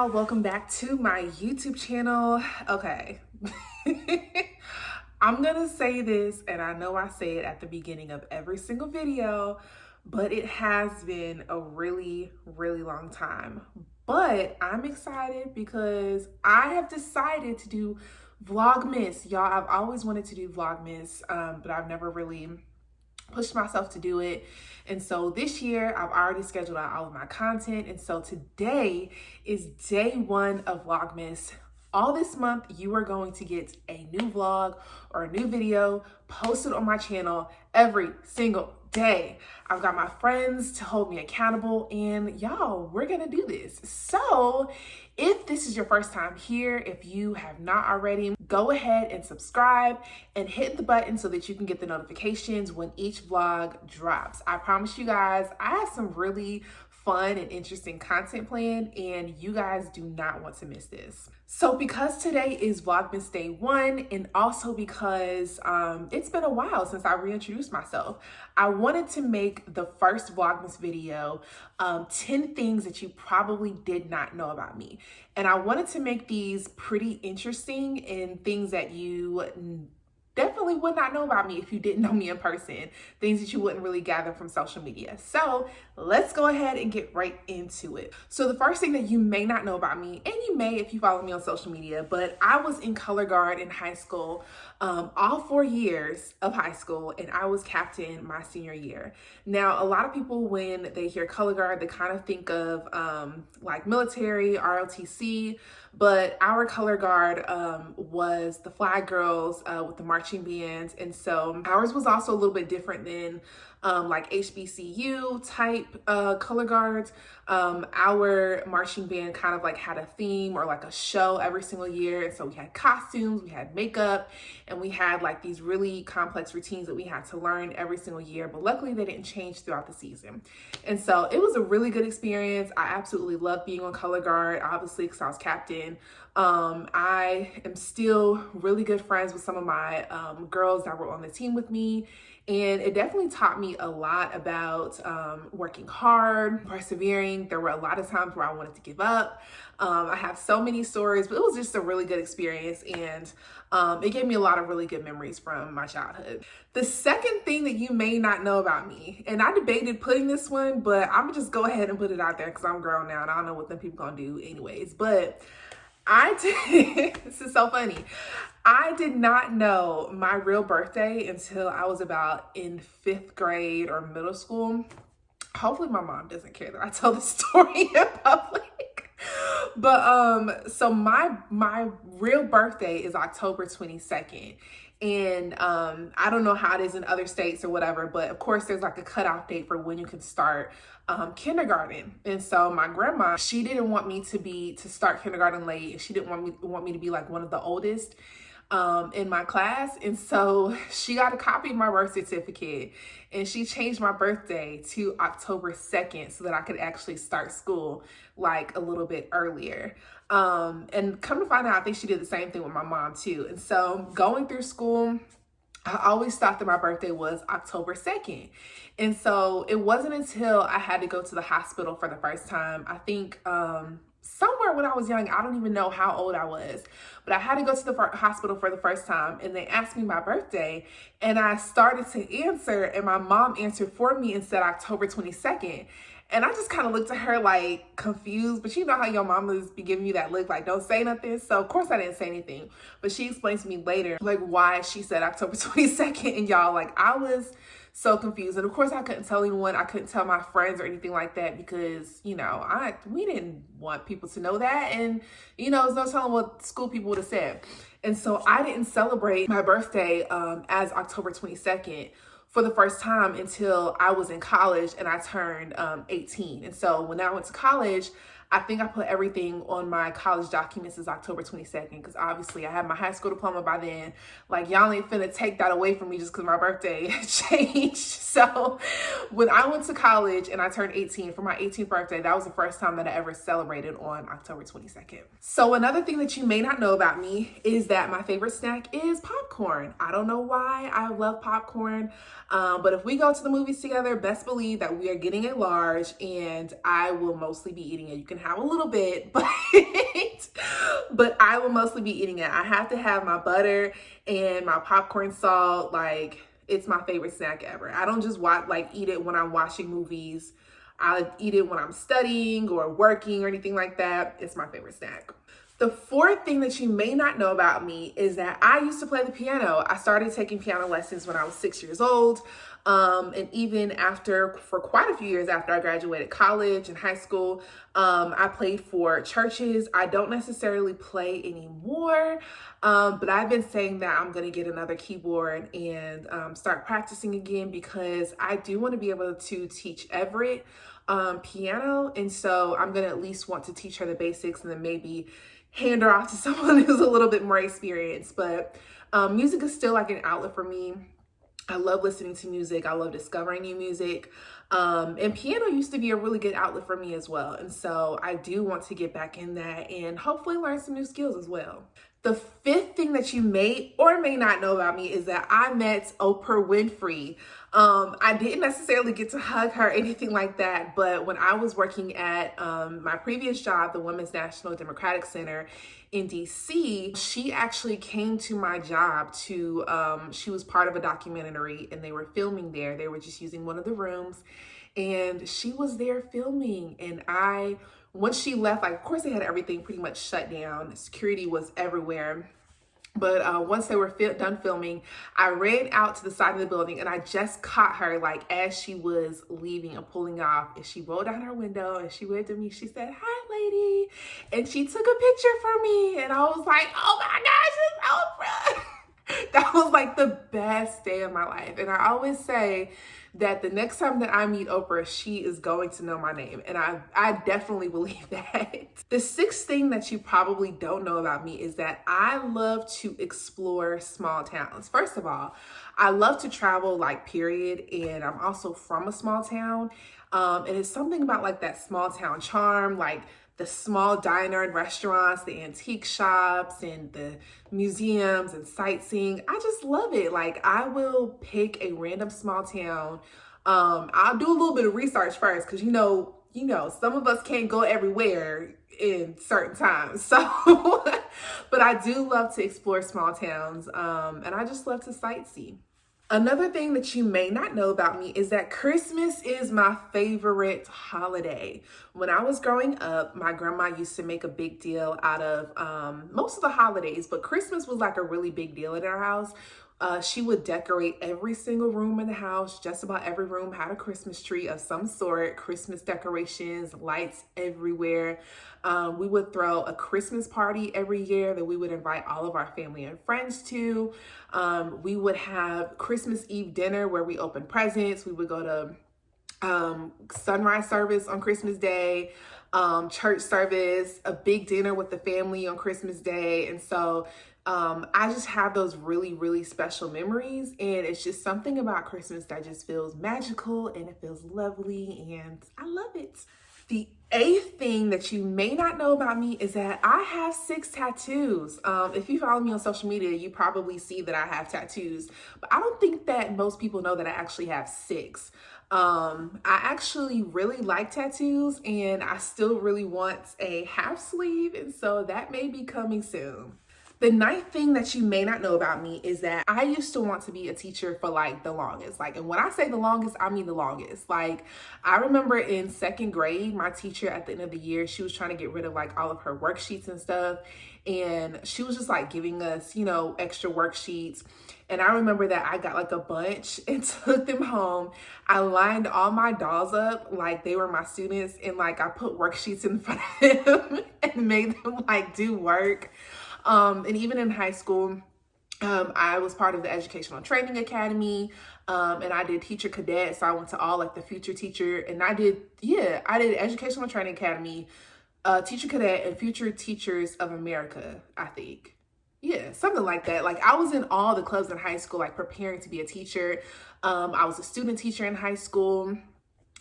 y'all, welcome back to my YouTube channel. Okay. I'm gonna say this, and I know I say it at the beginning of every single video, but it has been a really long time. But I'm excited because I have decided to do Vlogmas. Y'all, I've always wanted to do Vlogmas, but I've never really pushed myself to do it. And so this year I've already scheduled out all of my content. And so today is day one of Vlogmas. All this month, you are going to get a new vlog or a new video posted on my channel every single day. I've got my friends to hold me accountable, and y'all, we're gonna do this. So if this is your first time here, if you have not already, go ahead and subscribe and hit the button so that you can get the notifications when each vlog drops. I promise you guys, I have some really fun and interesting content planned, and you guys do not want to miss this. So because today is Vlogmas day one, and also because it's been a while since I reintroduced myself, I wanted to make the first Vlogmas video 10 things that you probably did not know about me. And I wanted to make these pretty interesting and things that you definitely would not know about me if you didn't know me in person, things that you wouldn't really gather from social media. So let's go ahead and get right into it. So the first thing that you may not know about me, and you may if you follow me on social media, but I was in color guard in high school, all 4 years of high school, and I was captain my senior year. Now, a lot of people, when they hear color guard, they kind of think of like military, ROTC, but our color guard was the flag girls with the marching bands. And so ours was also a little bit different than like HBCU type color guards. Our marching band kind of like had a theme or like a show every single year. And so we had costumes, we had makeup, and we had like these really complex routines that we had to learn every single year. But luckily they didn't change throughout the season. And so it was a really good experience. I absolutely loved being on color guard, obviously because I was captain. I am still really good friends with some of my girls that were on the team with me. And it definitely taught me a lot about working hard, persevering. There were a lot of times where I wanted to give up. I have so many stories, but it was just a really good experience. And it gave me a lot of really good memories from my childhood. The second thing that you may not know about me, and I debated putting this one, but I'm gonna just go ahead and put it out there because I'm grown now and I don't know what them people gonna do anyways. But this is so funny. I did not know my real birthday until I was about in 5th grade or middle school. Hopefully my mom doesn't care that I tell this story in public. But so my real birthday is October 22nd. And I don't know how it is in other states or whatever, but of course there's like a cutoff date for when you can start kindergarten. And so my grandma, she didn't want me to start kindergarten late, and she didn't want me to be like one of the oldest in my class. And so she got a copy of my birth certificate, and she changed my birthday to October 2nd so that I could actually start school like a little bit earlier. And come to find out, I think she did the same thing with my mom too. And so going through school, I always thought that my birthday was October 2nd. And so it wasn't until I had to go to the hospital for the first time, I think somewhere when I was young, I don't even know how old I was, but I had to go to the hospital for the first time, and they asked me my birthday, and I started to answer, and my mom answered for me and said October 22nd. And I just kind of looked at her like confused, but you know how your mamas be giving you that look like, don't say nothing. So of course I didn't say anything, but she explained to me later like why she said October 22nd. And y'all, like, I was so confused. And of course I couldn't tell anyone. I couldn't tell my friends or anything like that because, you know, we didn't want people to know that. And, you know, there's no telling what school people would have said. And so I didn't celebrate my birthday as October 22nd for the first time until I was in college and I turned 18. And so when I went to college, I think I put everything on my college documents as October 22nd because obviously I had my high school diploma by then. Like, y'all ain't finna take that away from me just because my birthday changed. So when I went to college and I turned 18 for my 18th birthday, that was the first time that I ever celebrated on October 22nd. So another thing that you may not know about me is that my favorite snack is popcorn. I don't know why I love popcorn, but if we go to the movies together, best believe that we are getting a large, and I will mostly be eating it. You can have a little bit, but but I will mostly be eating it. I have to have my butter and my popcorn salt. Like, it's my favorite snack ever. I don't just eat it when I'm watching movies. I eat it when I'm studying or working or anything like that. It's my favorite snack. The fourth thing that you may not know about me is that I used to play the piano. I started taking piano lessons when I was 6 years old. And even for quite a few years after I graduated college and high school, I played for churches. I don't necessarily play anymore, but I've been saying that I'm going to get another keyboard and start practicing again, because I do want to be able to teach Everett piano. And so I'm going to at least want to teach her the basics and then maybe hand her off to someone who's a little bit more experienced. But music is still like an outlet for me. I love listening to music. I love discovering new music. And piano used to be a really good outlet for me as well. And so I do want to get back in that and hopefully learn some new skills as well. The fifth thing that you may or may not know about me is that I met Oprah Winfrey. I didn't necessarily get to hug her or anything like that, but when I was working at my previous job, the Women's National Democratic Center in DC, she actually came to my job to, she was part of a documentary and they were filming there. They were just using one of the rooms and she was there filming. And once she left, like, of course they had everything pretty much shut down. Security was everywhere. But once they were done filming, I ran out to the side of the building and I just caught her, like, as she was leaving and pulling off, and she rolled down her window and she waved at me. She said, "Hi, lady." And she took a picture for me and I was like, oh my gosh, it's Oprah. That was like the best day of my life. And I always say that the next time that I meet Oprah, she is going to know my name. And I definitely believe that. The sixth thing that you probably don't know about me is that I love to explore small towns. First of all, I love to travel, like, period. And I'm also from a small town. And it's something about like that small town charm, like the small diner and restaurants, the antique shops and the museums and sightseeing. I just love it. Like, I will pick a random small town. I'll do a little bit of research first, because you know, some of us can't go everywhere in certain times. So, but I do love to explore small towns. And I just love to sightsee. Another thing that you may not know about me is that Christmas is my favorite holiday. When I was growing up, my grandma used to make a big deal out of most of the holidays, but Christmas was like a really big deal in our house. She would decorate every single room in the house. Just about every room had a Christmas tree of some sort, Christmas decorations, lights everywhere. We would throw a Christmas party every year that we would invite all of our family and friends to. We would have Christmas Eve dinner where we opened presents. We would go to sunrise service on Christmas Day, church service, a big dinner with the family on Christmas Day. And so I just have those really, really special memories, and it's just something about Christmas that just feels magical and it feels lovely, and I love it. The eighth thing that you may not know about me is that I have 6 tattoos. If you follow me on social media, you probably see that I have tattoos, but I don't think that most people know that I actually have 6. I actually really like tattoos, and I still really want a half sleeve, and so that may be coming soon. The ninth thing that you may not know about me is that I used to want to be a teacher for like the longest. Like, and when I say the longest, I mean the longest. Like, I remember in 2nd grade, my teacher at the end of the year, she was trying to get rid of like all of her worksheets and stuff. And she was just like giving us, you know, extra worksheets. And I remember that I got like a bunch and took them home. I lined all my dolls up like they were my students, and like I put worksheets in front of them and made them like do work. And even in high school, I was part of the Educational Training Academy, and I did teacher cadet. So I went to all like the future teacher, and I did Educational Training Academy, teacher cadet, and Future Teachers of America, I think. Yeah, something like that. Like, I was in all the clubs in high school, like preparing to be a teacher. I was a student teacher in high school.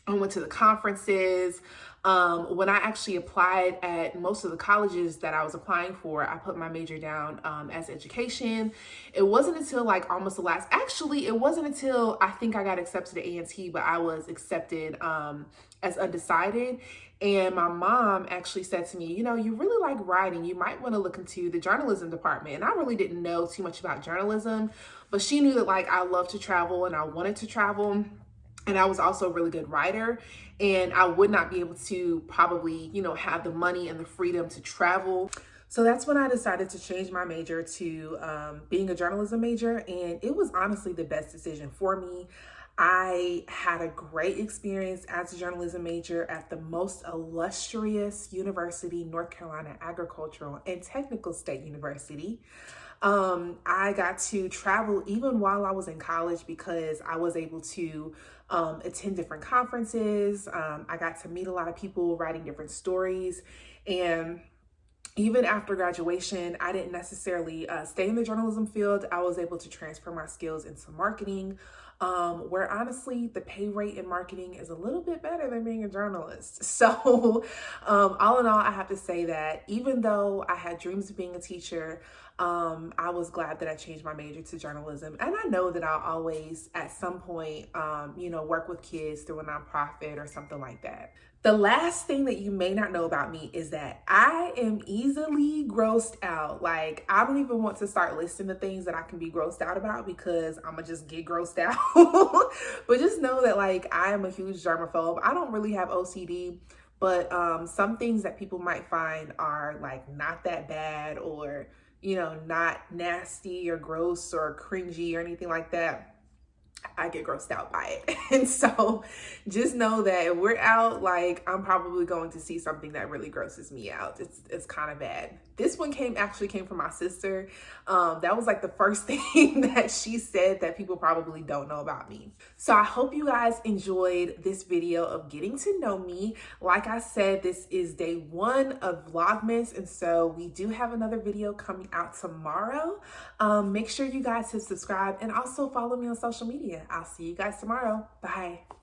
I went to the conferences. When I actually applied at most of the colleges that I was applying for, I put my major down as education. It wasn't until like almost the last, actually, it wasn't until I think I got accepted to A&T, but I was accepted as undecided. And my mom actually said to me, you know, you really like writing. You might want to look into the journalism department. And I really didn't know too much about journalism, but she knew that like I love to travel and I wanted to travel. And I was also a really good writer, and I would not be able to probably, you know, have the money and the freedom to travel. So that's when I decided to change my major to being a journalism major. And it was honestly the best decision for me. I had a great experience as a journalism major at the most illustrious university, North Carolina Agricultural and Technical State University. I got to travel even while I was in college because I was able to attend different conferences. I got to meet a lot of people writing different stories. And even after graduation, I didn't necessarily stay in the journalism field. I was able to transfer my skills into marketing, where honestly, the pay rate in marketing is a little bit better than being a journalist. So all in all, I have to say that even though I had dreams of being a teacher, I was glad that I changed my major to journalism. And I know that I'll always, at some point, you know, work with kids through a nonprofit or something like that. The last thing that you may not know about me is that I am easily grossed out. Like, I don't even want to start listing the things that I can be grossed out about because I'm gonna just get grossed out. But just know that like, I am a huge germaphobe. I don't really have OCD, but some things that people might find are like not that bad, or, you know, not nasty or gross or cringy or anything like that, I get grossed out by it. And so just know that if we're out, like, I'm probably going to see something that really grosses me out. It's kind of bad. This one actually came from my sister. That was like the first thing that she said that people probably don't know about me. So I hope you guys enjoyed this video of getting to know me. Like I said, this is day 1 of Vlogmas. And so we do have another video coming out tomorrow. Make sure you guys hit subscribe and also follow me on social media. I'll see you guys tomorrow. Bye.